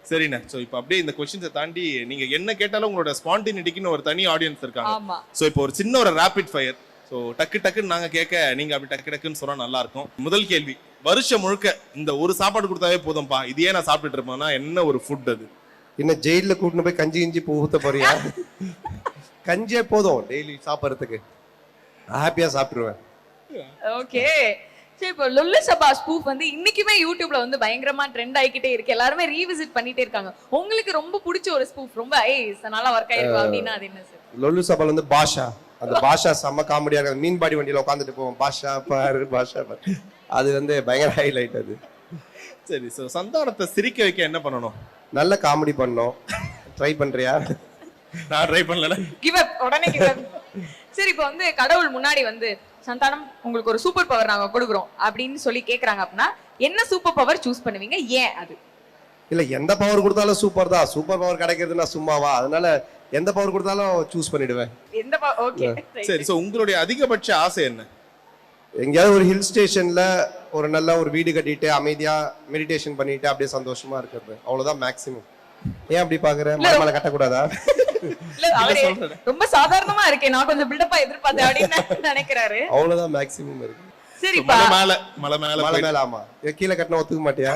சரிண்ணே. ஸோ இப்போ அப்படியே இந்த கொஸ்டின்ஸை தாண்டி நீங்க என்ன கேட்டாலும் உங்களோட ஸ்பான்டினிட்டிக்குன்னு ஒரு தனி ஆடியன்ஸ் இருக்காங்க. ஆமா. ஸோ இப்போ ஒரு சின்ன ஒரு ரேபிட் ஃபயர். ஸோ டக்கு டக்குன்னு நாங்க கேட்க நீங்க அப்படி டக்கு டக்குன்னு சொன்னா நல்லா இருக்கும். முதல் கேள்வி, வருஷம் முழுக்க இந்த ஒரு சாப்பாடு கொடுத்தாவே போதும்பா, இதையே நான் சாப்பிட்டுட்டு இருப்பேன்னா என்ன ஒரு ஃபுட் அது? இன்னும் ஜெயில கூட்டின்னு போய் கஞ்சி கிஞ்சி ஊத்த போறியா? கஞ்சியே போதும் டெய்லி சாப்பிட்றதுக்கு, ஹாப்பியா சாப்பிட்டுருவேன். ஓகே. சரி, இப்போ லொல்லு சபா ஸ்பூஃப் வந்து இன்னைக்குமே யூடியூப்ல வந்து பயங்கரமா ட்ரெண்ட் ஆகிக்கிட்டே இருக்கு. எல்லாருமே ரீவிசிட் பண்ணிட்டே இருக்காங்க. உங்களுக்கு ரொம்ப பிடிச்ச ஒரு ஸ்பூஃப், ரொம்ப நல்லா ஒர்க் ஆயிருக்கும் அப்படின்னா அது என்ன சார்? லொல்லு சபால் வந்து பாஷா. அந்த பாஷா செம்ம காமெடியா இருக்கு. மீன்பாடி வண்டியில உட்காந்துட்டு போவோம், பாஷா பாரு பாஷா பாரு, அது வந்து பயங்கர ஹைலைட் அது. சரி, ஸோ சந்தானத்தை சிரிக்க வைக்க என்ன பண்ணணும்? நல்ல காமெடி பண்ணோம். ட்ரை பண்றியா? நான் ட்ரை பண்ணல. கிவ் அப், உடனே கிவ் அப். சரி, இப்போ வந்து கடவுள் முன்னாடி வந்து சந்தானம் உங்களுக்கு ஒரு சூப்பர் பவர் நாங்க கொடுக்குறோம் அப்படின்னு சொல்லி கேக்குறாங்க அப்படின்னா என்ன சூப்பர் பவர் சூஸ் பண்ணுவீங்க? ஏன் அது? இல்ல, எந்த பவர் கொடுத்தாலும் சூப்பர் தான். சூப்பர் பவர் கிடைக்கிறதுனா சும்மாவா? அதனால எந்த பவர் கொடுத்தாலும் சூஸ் பண்ணிடுவேன். எந்த பவர்? ஓகே. சரி, சோ உங்களுடைய அதிகபட்ச ஆசை என்ன? எங்கேயாவது ஒரு ஹில் ஸ்டேஷன்ல ஒரு நல்ல ஒரு வீடு கட்டிட்டு அமைதியா மெடிடேஷன் பண்ணிட்டு அப்படியே சந்தோஷமா இருக்கிறது, அவ்வளவுதான் மேக்ஸிமம். ஏன் அப்படி பாக்குற? மரமலை கட்டக்கூடாதா? இல்ல, அவரே ரொம்ப சாதாரணமா இருக்கே, நான் கொஞ்சம் பில்டப்பா எதிர்பார்த்தேன் அப்படின்னு நினைக்கிறாரு. அவ்வளவுதான் மேக்ஸிமம் இருக்கு. சரி, மலை மேல மலை மேல ஆமா. கீழே கட்டினா ஒத்துக்க மாட்டியா?